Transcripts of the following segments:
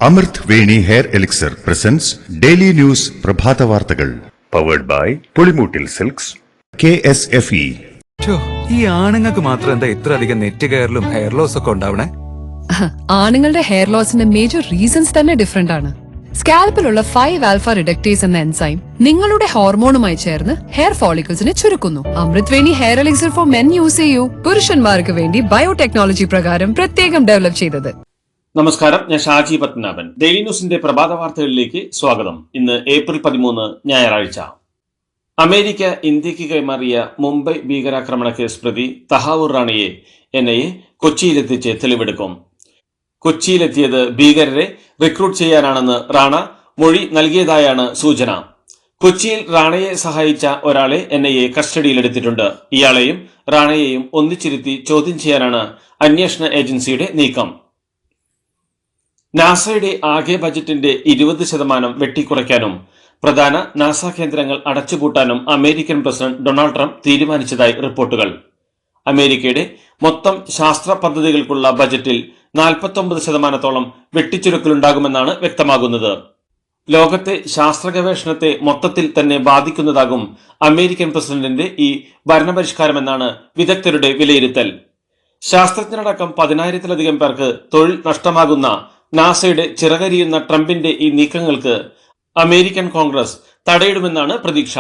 അമൃത് Veni hair elixir presents daily news പ്രഭാത വാർത്തകൾ powered by Pulimoottil silks KSFE. ഈ ആണുങ്ങൾക്ക് മാത്രം എന്താ ഇത്ര അധികം നെറ്റ് കെയറിലും ഹെയർ ലോസ് ഒക്കെ ഉണ്ടാവണേ? ആണുങ്ങളുടെ ഹെയർ ലോസിന്റെ മേജർ റീസൺസ് തന്നെ ഡിഫറെന്റ് ആണ്. സ്കാൽപ്പിലുള്ള 5 ആൽഫ റിഡക്ടേസ് എന്ന എൻസൈം നിങ്ങളുടെ ഹോർമോണുമായി ചേർന്ന് ഹെയർ ഫോളിക്കിൾസിനെ ചുരുക്കുന്നു. Amrit Veni hair elixir for men use ചെയ്യൂ. പുരുഷന്മാർക്ക് വേണ്ടി ബയോടെക്നോളജി പ്രകാരം പ്രത്യേകം ഡെവലപ്പ് ചെയ്തത്. നമസ്കാരം, ഞാൻ ഷാജി പത്മനാഭൻ. ഡെയിലി ന്യൂസിന്റെ പ്രഭാത വാർത്തകളിലേക്ക് സ്വാഗതം. ഇന്ന് ഏപ്രിൽ 13 ഞായറാഴ്ച. അമേരിക്ക ഇന്ത്യക്ക് കൈമാറിയ മുംബൈ ഭീകരാക്രമണ കേസ് പ്രതി തഹാവൂർ റാണയെ NIA കൊച്ചിയിലെത്തിച്ച് തെളിവെടുക്കും. കൊച്ചിയിലെത്തിയത് ഭീകരരെ റിക്രൂട്ട് ചെയ്യാനാണെന്ന് റാണ മൊഴി നൽകിയതായാണ് സൂചന. കൊച്ചിയിൽ റാണയെ സഹായിച്ച ഒരാളെ NIA കസ്റ്റഡിയിലെടുത്തിട്ടുണ്ട്. ഇയാളെയും റാണയെയും ഒന്നിച്ചിരുത്തി ചോദ്യം ചെയ്യാനാണ് അന്വേഷണ ഏജൻസിയുടെ നീക്കം. നാസയുടെ ആകെ ബജറ്റിന്റെ 20% വെട്ടിക്കുറയ്ക്കാനും പ്രധാന നാസ കേന്ദ്രങ്ങൾ അടച്ചുപൂട്ടാനും അമേരിക്കൻ പ്രസിഡന്റ് ഡൊണാൾഡ് ട്രംപ് തീരുമാനിച്ചതായി റിപ്പോർട്ടുകൾ. അമേരിക്കയുടെ മൊത്തം ശാസ്ത്ര പദ്ധതികൾക്കുള്ള ബജറ്റിൽ 49% വെട്ടിച്ചുരുക്കലുണ്ടാകുമെന്നാണ് വ്യക്തമാകുന്നത്. ലോകത്തെ ശാസ്ത്ര ഗവേഷണത്തെ മൊത്തത്തിൽ തന്നെ ബാധിക്കുന്നതാകും അമേരിക്കൻ പ്രസിഡന്റിന്റെ ഈ ഭരണപരിഷ്കാരമെന്നാണ് വിദഗ്ധരുടെ വിലയിരുത്തൽ. ശാസ്ത്രജ്ഞരടക്കം 10,000-ലധികം പേർക്ക് തൊഴിൽ നഷ്ടമാകുന്ന നാസയുടെ ചിറകരിയുന്ന ട്രംപിന്റെ ഈ നീക്കങ്ങൾക്ക് അമേരിക്കൻ കോൺഗ്രസ് തടയിടുമെന്നാണ് പ്രതീക്ഷ.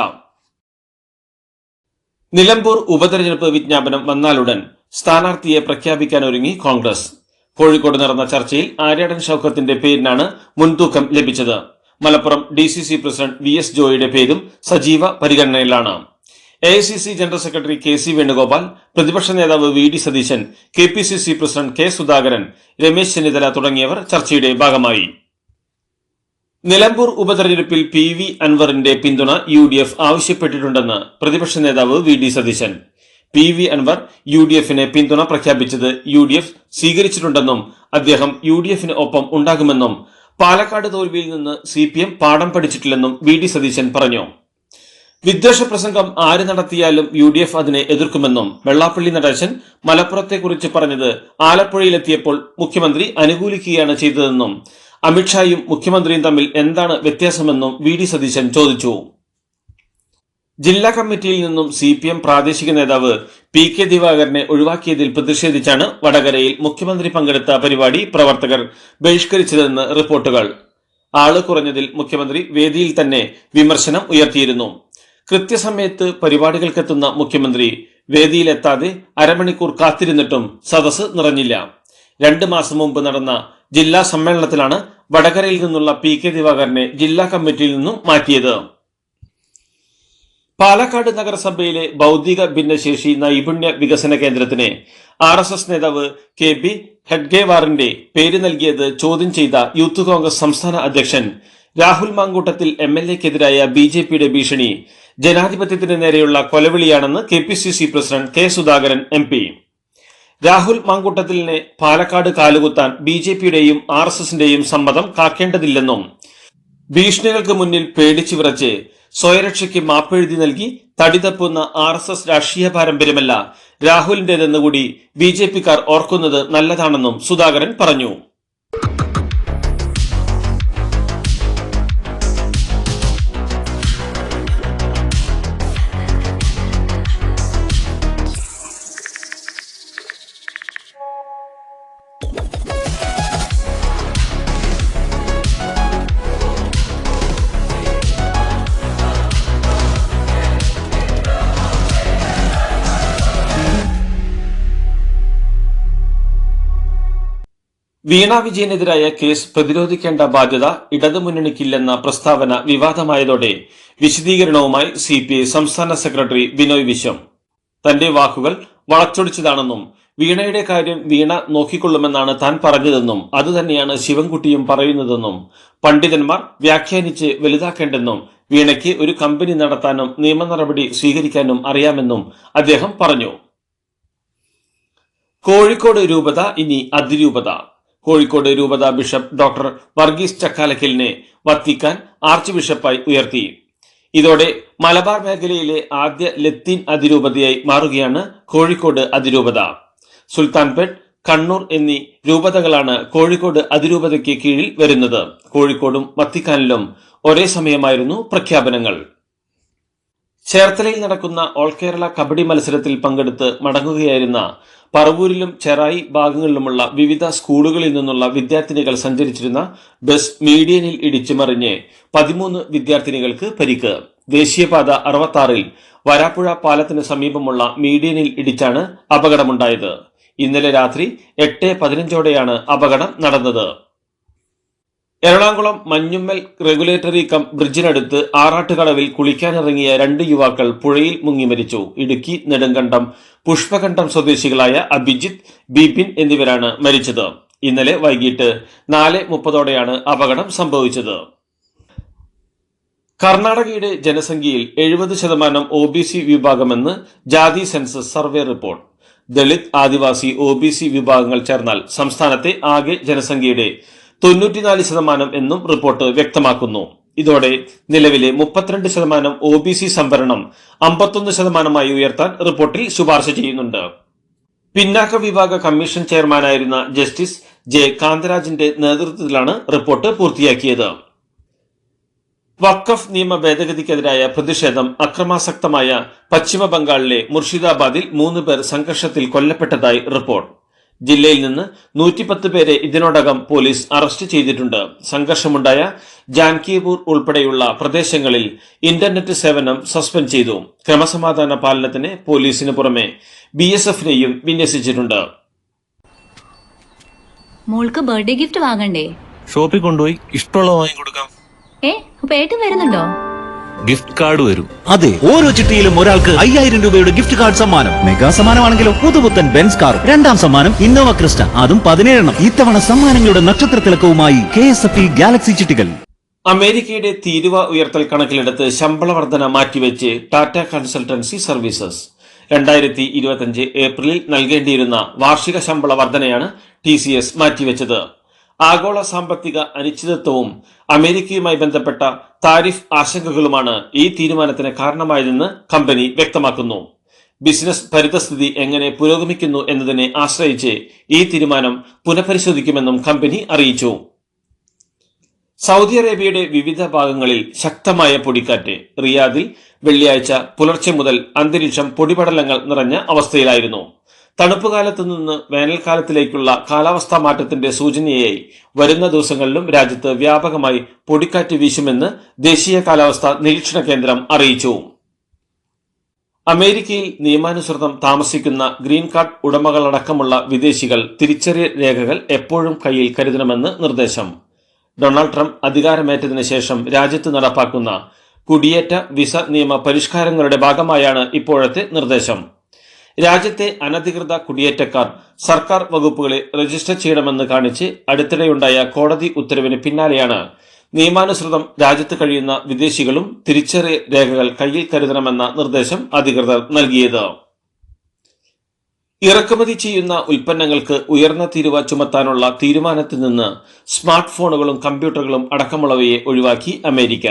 നിലമ്പൂർ ഉപതെരഞ്ഞെടുപ്പ് വിജ്ഞാപനം വന്നാലുടൻ സ്ഥാനാർത്ഥിയെ പ്രഖ്യാപിക്കാനൊരുങ്ങി കോൺഗ്രസ്. കോഴിക്കോട് നടന്ന ചർച്ചയിൽ ആര്യാടൻ ഷൌക്കത്തിന്റെ പേരിനാണ് മുൻതൂക്കം ലഭിച്ചത്. മലപ്പുറം DCC പ്രസിഡന്റ് VS ജോയിയുടെ പേരും സജീവ പരിഗണനയിലാണ്. AICC general secretary KC Venugopal, പ്രതിപക്ഷ നേതാവ് VD Satheesan, KPCC president K Sudhakaran, Ramesh Chennithala തുടങ്ങിയവർ ചർച്ചയുടെ ഭാഗമായി. നിലമ്പൂർ ഉപതെരഞ്ഞെടുപ്പിൽ PV അൻവറിന്റെ പിന്തുണ UDF ആവശ്യപ്പെട്ടിട്ടുണ്ടെന്ന് പ്രതിപക്ഷ നേതാവ് VD സതീശൻ. PV അൻവർ UDFന് പിന്തുണ പ്രഖ്യാപിച്ചത് UDF സ്വീകരിച്ചിട്ടുണ്ടെന്നും അദ്ദേഹം UDFന് ഒപ്പം ഉണ്ടാകുമെന്നും പാലക്കാട് തോൽവിയിൽ നിന്ന് CPM പാഠം പഠിച്ചിട്ടില്ലെന്നും VD സതീശൻ പറഞ്ഞു. വിദ്വേഷ പ്രസംഗം ആര് നടത്തിയാലും UDF അതിനെ എതിർക്കുമെന്നും വെള്ളാപ്പള്ളി നടേശൻ മലപ്പുറത്തെക്കുറിച്ച് പറഞ്ഞത് ആലപ്പുഴയിലെത്തിയപ്പോൾ മുഖ്യമന്ത്രി അനുകൂലിക്കുകയാണ് ചെയ്തതെന്നും അമിത്ഷായും മുഖ്യമന്ത്രിയും തമ്മിൽ എന്താണ് വ്യത്യാസമെന്നും VD സതീശൻ ചോദിച്ചു. ജില്ലാ കമ്മിറ്റിയിൽ നിന്നും CPM പ്രാദേശിക നേതാവ് PK ദിവാകരനെ ഒഴിവാക്കിയതിൽ പ്രതിഷേധിച്ചാണ് വടകരയിൽ മുഖ്യമന്ത്രി പങ്കെടുത്ത പരിപാടി പ്രവർത്തകർ ബഹിഷ്കരിച്ചതെന്ന് റിപ്പോർട്ടുകൾ. ആള് കുറഞ്ഞതിൽ മുഖ്യമന്ത്രി വേദിയിൽ തന്നെ വിമർശനം ഉയർത്തിയിരുന്നു. കൃത്യസമയത്ത് പരിപാടികൾക്കെത്തുന്ന മുഖ്യമന്ത്രി വേദിയിലെത്താതെ അരമണിക്കൂർ കാത്തിരുന്നിട്ടും സദസ്സ് നിറഞ്ഞില്ല. 2 മാസം മുമ്പ് നടന്ന ജില്ലാ സമ്മേളനത്തിലാണ് വടകരയിൽ നിന്നുള്ള PK ദിവാകരനെ ജില്ലാ കമ്മിറ്റിയിൽ നിന്നും മാറ്റിയത്. പാലക്കാട് നഗരസഭയിലെ ഭൗതിക ഭിന്നശേഷി നൈപുണ്യ വികസന കേന്ദ്രത്തിന് RSS നേതാവ് KB ഹെഡ്ഗേവാറിന്റെ പേര് നൽകിയത് ചോദ്യം ചെയ്ത യൂത്ത് കോൺഗ്രസ് സംസ്ഥാന അധ്യക്ഷൻ രാഹുൽ മാങ്കൂട്ടത്തിൽ MLAക്കെതിരായ BJPയുടെ ഭീഷണി ജനാധിപത്യത്തിന് നേരെയുള്ള കൊലവിളിയാണെന്ന് KPCC president K Sudhakaran MP. Rahul മാങ്കൂട്ടത്തിലിനെ പാലക്കാട് കാലുകുത്താൻ BJPയുടെയും RSSന്റെയും സമ്മതം കാക്കേണ്ടതില്ലെന്നും ഭീഷണികൾക്ക് മുന്നിൽ പേടിച്ചു വിറച്ച് സ്വയരക്ഷയ്ക്ക് മാപ്പെഴുതി നൽകി തടിതപ്പുന്ന RSS രാഷ്ട്രീയ പാരമ്പര്യമല്ല രാഹുലിന്റേതെന്നുകൂടി BJPക്കാർ ഓർക്കുന്നത് നല്ലതാണെന്നും സുധാകരൻ പറഞ്ഞു. വീണ വിജയനെതിരായ കേസ് പ്രതിരോധിക്കേണ്ട ബാധ്യത ഇടതുമുന്നണിക്കില്ലെന്ന പ്രസ്താവന വിവാദമായതോടെ വിശദീകരണവുമായി CPI സംസ്ഥാന സെക്രട്ടറി ബിനോയ് വിശ്വം. തന്റെ വാക്കുകൾ വളച്ചൊടിച്ചതാണെന്നും വീണയുടെ കാര്യം വീണ നോക്കിക്കൊള്ളുമെന്നാണ് താൻ പറഞ്ഞതെന്നും അതുതന്നെയാണ് ശിവൻകുട്ടിയും പറയുന്നതെന്നും പണ്ഡിതന്മാർ വ്യാഖ്യാനിച്ച് വലുതാക്കേണ്ടെന്നും വീണയ്ക്ക് ഒരു കമ്പനി നടത്താനും നിയമ നടപടി സ്വീകരിക്കാനും അറിയാമെന്നും അദ്ദേഹം പറഞ്ഞു. കോഴിക്കോട് രൂപത ഇനി അതിരൂപത. കോഴിക്കോട് രൂപത ബിഷപ്പ് ഡോക്ടർ വർഗീസ് ചക്കാലക്കലിനെ വത്തിക്കാൻ ആർച്ച് ബിഷപ്പായി ഉയർത്തി. ഇതോടെ മലബാർ മേഖലയിലെ ആദ്യ ലത്തീൻ അതിരൂപതയായി മാറുകയാണ് കോഴിക്കോട് അതിരൂപത. സുൽത്താൻപേട്ട്, കണ്ണൂർ എന്നീ രൂപതകളാണ് കോഴിക്കോട് അതിരൂപതയ്ക്ക് കീഴിൽ വരുന്നത്. കോഴിക്കോടും വത്തിക്കാനിലും ഒരേ സമയമായിരുന്നു പ്രഖ്യാപനങ്ങൾ. ചേർത്തലയിൽ നടക്കുന്ന ഓൾ കേരള കബഡി മത്സരത്തിൽ പങ്കെടുത്ത് മടങ്ങുകയായിരുന്ന പറവൂരിലും ചെറായി ഭാഗങ്ങളിലുമുള്ള വിവിധ സ്കൂളുകളിൽ നിന്നുള്ള വിദ്യാർത്ഥിനികൾ സഞ്ചരിച്ചിരുന്ന ബസ് മീഡിയനിൽ ഇടിച്ചു മറിഞ്ഞ് 13 വിദ്യാർത്ഥിനികൾക്ക് പരിക്ക്. ദേശീയപാത 66-ൽ വരാപ്പുഴ പാലത്തിന് സമീപമുള്ള മീഡിയനിൽ ഇടിച്ചാണ് അപകടമുണ്ടായത്. ഇന്നലെ രാത്രി 8:15ഓടെയാണ് അപകടം നടന്നത്. എറണാകുളം മഞ്ഞുമ്മൽ റെഗുലേറ്ററി കം ബ്രിഡ്ജിനടുത്ത് ആറാട്ടുകടവിൽ കുളിക്കാനിറങ്ങിയ 2 യുവാക്കൾ പുഴയിൽ മുങ്ങി മരിച്ചു. ഇടുക്കി നെടുങ്കണ്ടം പുഷ്പകണ്ഠം സ്വദേശികളായ അഭിജിത്ത്, ബിപിൻ എന്നിവരാണ് മരിച്ചത്. ഇന്നലെ വൈകിട്ട് 4:30ഓടെയാണ് അപകടം സംഭവിച്ചത്. കർണാടകയുടെ ജനസംഖ്യയിൽ 70% OBC വിഭാഗമെന്ന് ജാതി സെൻസസ് സർവേ റിപ്പോർട്ട്. ദളിത്, ആദിവാസി, OBC വിഭാഗങ്ങൾ ചേർന്നാൽ സംസ്ഥാനത്തെ ആകെ ജനസംഖ്യയുടെ 94% എന്നും റിപ്പോർട്ട് വ്യക്തമാക്കുന്നു. ഇതോടെ നിലവിലെ 32% OBC സംവരണം 51%ആയി ഉയർത്താൻ റിപ്പോർട്ടിൽ ശുപാർശ ചെയ്യുന്നുണ്ട്. പിന്നാക്ക വിഭാഗ കമ്മീഷൻ ചെയർമാനായിരുന്ന ജസ്റ്റിസ് ജെ കാന്തരാജിന്റെ നേതൃത്വത്തിലാണ് റിപ്പോർട്ട് പൂർത്തിയാക്കിയത്. വഖഫ് നിയമ ഭേദഗതിക്കെതിരായ പ്രതിഷേധം അക്രമാസക്തമായ പശ്ചിമ ബംഗാളിലെ മുർഷിദാബാദിൽ 3 പേർ സംഘർഷത്തിൽ കൊല്ലപ്പെട്ടതായി റിപ്പോർട്ട്. ജില്ലയിൽ നിന്ന് 110 പേരെ ഇതിനോടകം പോലീസ് അറസ്റ്റ് ചെയ്തിട്ടുണ്ട്. സംഘർഷമുണ്ടായ ജാൻകിപൂർ ഉൾപ്പെടെയുള്ള പ്രദേശങ്ങളിൽ ഇന്റർനെറ്റ് സേവനം സസ്പെൻഡ് ചെയ്തു. ക്രമസമാധാന പാലനത്തിന് പോലീസിന് പുറമെ BSFനെയും വിന്യസിച്ചിട്ടുണ്ട്. മോൾക്ക് ബർത്ത്ഡേ ഗിഫ്റ്റ് വാങ്ങണ്ടേ? ഷോപ്പിൽ കൊണ്ടുപോയി ഇഷ്ടമുള്ള വാങ്ങി കൊടുക്കാം. അപ്പൊ ഏട്ടൻ വരുന്നുണ്ടോ? ഗിഫ്റ്റ് കാർഡ് വരും. അതെ, ഓരോ ചിട്ടിയിലും ഒരാൾക്ക് 5000 രൂപയുടെ ഗിഫ്റ്റ് കാർഡ് സമ്മാനം. മെഗാ സമ്മാനമാണെങ്കിലോ പുതുപുത്തൻ ബെൻസ് കാർ. 2ാം സമ്മാനം ഇന്നോവ ക്രിസ്റ്റ, അതും 17 ഇത്തവണ സമ്മാനങ്ങളുടെ നക്ഷത്രത്തിലക്കവുമായി KSFE ഗാലക്സി ചിട്ടികൾ. അമേരിക്കയുടെ തീരുവ ഉയർത്തൽ കണക്കിലെടുത്ത് ശമ്പള വർധന മാറ്റിവെച്ച് ടാറ്റ കൺസൾട്ടൻസി സർവീസസ്. 2025 ഏപ്രിലിൽ നൽകേണ്ടിയിരുന്ന വാർഷിക ശമ്പള വർധനയാണ് TCS മാറ്റിവെച്ചത്. ആഗോള സാമ്പത്തിക അനിശ്ചിതത്വവും അമേരിക്കയുമായി ബന്ധപ്പെട്ട താരിഫ് ആശങ്കകളുമാണ് ഈ തീരുമാനത്തിന് കാരണമായതെന്ന് കമ്പനി വ്യക്തമാക്കുന്നു. ബിസിനസ് പരിതസ്ഥിതി എങ്ങനെ പുരോഗമിക്കുന്നു എന്നതിനെ ആശ്രയിച്ച് ഈ തീരുമാനം പുനഃപരിശോധിക്കുമെന്നും കമ്പനി അറിയിച്ചു. സൗദി അറേബ്യയുടെ വിവിധ ഭാഗങ്ങളിൽ ശക്തമായ പൊടിക്കാറ്റ്. റിയാദിൽ വെള്ളിയാഴ്ച പുലർച്ചെ മുതൽ അന്തരീക്ഷം പൊടിപടലങ്ങൾ നിറഞ്ഞ അവസ്ഥയിലായിരുന്നു. തണുപ്പുകാലത്തു നിന്ന് വേനൽക്കാലത്തിലേക്കുള്ള കാലാവസ്ഥാ മാറ്റത്തിന്റെ സൂചനയായി വരുന്ന ദിവസങ്ങളിലും രാജ്യത്ത് വ്യാപകമായി പൊടിക്കാറ്റ് വീശുമെന്ന് ദേശീയ കാലാവസ്ഥാ നിരീക്ഷണ കേന്ദ്രം അറിയിച്ചു. അമേരിക്കയിൽ നിയമാനുസൃതം താമസിക്കുന്ന ഗ്രീൻ കാർഡ് ഉടമകളടക്കമുള്ള വിദേശികൾ തിരിച്ചറിയൽ രേഖകൾ എപ്പോഴും കയ്യിൽ കരുതണമെന്ന് നിർദ്ദേശം. ഡൊണാൾഡ് ട്രംപ് അധികാരമേറ്റതിനു ശേഷം രാജ്യത്ത് നടപ്പാക്കുന്ന കുടിയേറ്റ വിസ നിയമ പരിഷ്കാരങ്ങളുടെ ഭാഗമായാണ് ഇപ്പോഴത്തെ നിർദ്ദേശം. രാജ്യത്തെ അനധികൃത കുടിയേറ്റക്കാർ സർക്കാർ വകുപ്പുകളെ രജിസ്റ്റർ ചെയ്യണമെന്ന് കാണിച്ച് അടുത്തിടെയുണ്ടായ കോടതി ഉത്തരവിന് പിന്നാലെയാണ് നിയമാനുസൃതം രാജ്യത്ത് കഴിയുന്ന വിദേശികളും തിരിച്ചറിയൽ രേഖകൾ കയ്യിൽ കരുതണമെന്ന നിർദ്ദേശം അധികൃതർ നൽകിയത്. ഇറക്കുമതി ചെയ്യുന്ന ഉൽപ്പന്നങ്ങൾക്ക് ഉയർന്ന തീരുവ ചുമത്താനുള്ള തീരുമാനത്തിൽ നിന്ന് സ്മാർട്ട് ഫോണുകളും കമ്പ്യൂട്ടറുകളും അടക്കമുള്ളവയെ ഒഴിവാക്കി അമേരിക്ക.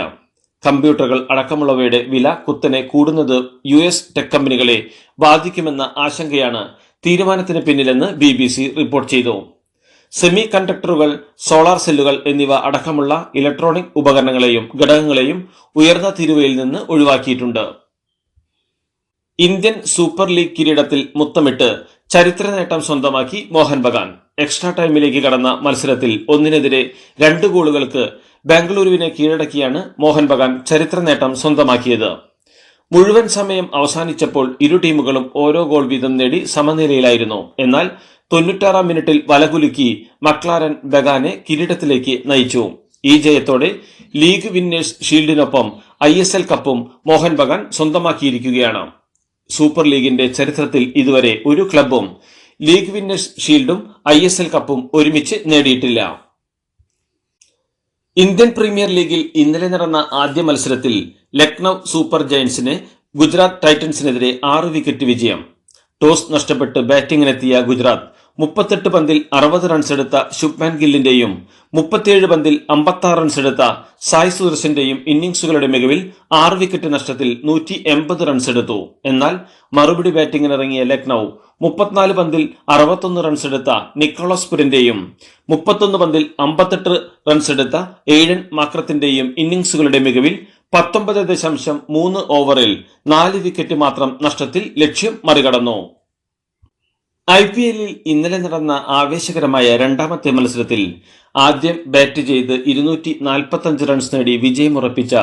കമ്പ്യൂട്ടറുകൾ അടക്കമുള്ളവയുടെ വില കുത്തനെ കൂടുന്നത് US ടെക് കമ്പനികളെ ബാധിക്കുമെന്ന ആശങ്കയാണ് തീരുമാനത്തിന് പിന്നിലെന്ന് BBC റിപ്പോർട്ട് ചെയ്തു. സെമി കണ്ടക്ടറുകൾ, സോളാർ സെല്ലുകൾ എന്നിവ അടക്കമുള്ള ഇലക്ട്രോണിക് ഉപകരണങ്ങളെയും ഘടകങ്ങളെയും ഉയർന്ന തീരുവയിൽ നിന്ന് ഒഴിവാക്കിയിട്ടുണ്ട്. ഇന്ത്യൻ സൂപ്പർ ലീഗ് കിരീടത്തിൽ മുത്തമിട്ട് ചരിത്ര നേട്ടം സ്വന്തമാക്കി മോഹൻ ബഗാൻ. എക്സ്ട്രാ ടൈമിലേക്ക് കടന്ന മത്സരത്തിൽ 1-2 ഗോളുകൾക്ക് ബാംഗ്ലൂരുവിനെ കീഴടക്കിയാണ് മോഹൻ ബഗാൻ ചരിത്ര നേട്ടം സ്വന്തമാക്കിയത്. മുഴുവൻ സമയം അവസാനിച്ചപ്പോൾ ഇരു ടീമുകളും ഓരോ ഗോൾ വീതം നേടി സമനിലയിലായിരുന്നു. എന്നാൽ 96-ാം മിനിറ്റിൽ വലകുലുക്കി മക്ലാരൻ ബഗാനെ കിരീടത്തിലേക്ക് നയിച്ചു. ഈ ജയത്തോടെ ലീഗ് വിന്നേഴ്സ് ഷീൽഡിനൊപ്പം ISL കപ്പും മോഹൻ ബഗാൻ സ്വന്തമാക്കിയിരിക്കുകയാണ്. സൂപ്പർ ലീഗിന്റെ ചരിത്രത്തിൽ ഇതുവരെ ഒരു ക്ലബും ലീഗ് വിന്നേഴ്സ് ഷീൽഡും ISL കപ്പും ഒരുമിച്ച് നേടിയിട്ടില്ല. ഇന്ത്യൻ പ്രീമിയർ ലീഗിൽ ഇന്നലെ നടന്ന ആദ്യ മത്സരത്തിൽ ലക്നൌ സൂപ്പർ ജയന്റ്സിന് ഗുജറാത്ത് ടൈറ്റൻസിനെതിരെ 6 വിക്കറ്റ് വിജയം. ടോസ് നഷ്ടപ്പെട്ട് ബാറ്റിംഗിനെത്തിയ ഗുജറാത്ത് 38 പന്തിൽ 60 റൺസ് എടുത്ത ശുഭ്മാൻ ഗില്ലിന്റെയും 37 പന്തിൽ 56 റൺസ് എടുത്ത സായ് സുദർശന്റെയും ഇന്നിംഗ്സുകളുടെ മികവിൽ 6 വിക്കറ്റ് നഷ്ടത്തിൽ 180 റൺസ് എടുത്തു. എന്നാൽ മറുപടി ബാറ്റിംഗിനിറങ്ങിയ ലക്നൌ 34 പന്തിൽ 61 റൺസ് എടുത്ത നിക്കോളസ് പുരന്റെയും 31 പന്തിൽ 58 റൺസ് എടുത്ത എയ്ഡൻ മാക്രത്തിന്റെയും ഇന്നിംഗ്സുകളുടെ മികവിൽ 19.3 ഓവറിൽ 4 വിക്കറ്റ് മാത്രം നഷ്ടത്തിൽ ലക്ഷ്യം മറികടന്നു. IPL-ൽ ഇന്നലെ നടന്ന ആവേശകരമായ രണ്ടാമത്തെ മത്സരത്തിൽ ആദ്യം ബാറ്റ് ചെയ്ത് 245 റൺസ് നേടി വിജയമുറപ്പിച്ച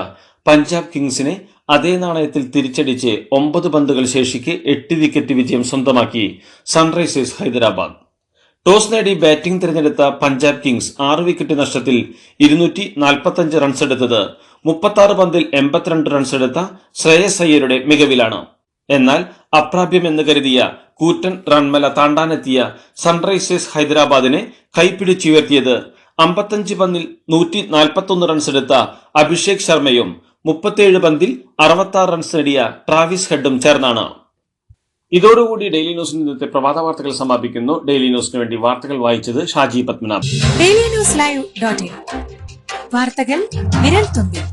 പഞ്ചാബ് കിങ്സിനെ അതേ നാണയത്തിൽ തിരിച്ചടിച്ച് 9 പന്തുകൾ ശേഷിക്കെ 8 വിക്കറ്റ് വിജയം സ്വന്തമാക്കി സൺറൈസേഴ്സ് ഹൈദരാബാദ്. ടോസ് നേടി ബാറ്റിംഗ് തിരഞ്ഞെടുത്ത പഞ്ചാബ് കിങ്സ് 6 വിക്കറ്റ് നഷ്ടത്തിൽ 245 റൺസ് എടുത്തത് 36 പന്തിൽ 82 റൺസ് എടുത്ത ശ്രേയസ് അയ്യരുടെ മികവിലാണ്. എന്നാൽ അപ്രാപ്യമെന്ന് കരുതിയ കൂറ്റൻ റൺമല താണ്ടാനെത്തിയ സൺറൈസേഴ്സ് ഹൈദരാബാദിനെ കൈപ്പിടിച്ചുയർത്തിയത് 55 പന്തിൽ 141 റൺസ് എടുത്ത അഭിഷേക് ശർമ്മയും 37 പന്തിൽ 66 റൺസ് നേടിയ ട്രാവിസ് ഹെഡും ചേർന്നാണ്. ഇതോടുകൂടി ഡെയിലി ന്യൂസിന്റെ ഇന്നത്തെ പ്രഭാത വാർത്തകൾ സമാപിക്കുന്നു. ഡെയിലി ന്യൂസിന് വേണ്ടി വാർത്തകൾ വായിച്ചത് ഷാജി പത്മനാഭ്. ഡെയിലി ന്യൂസ് ലൈവ്.in വാർത്തകൾ വിരൽ തുമ്പിൽ.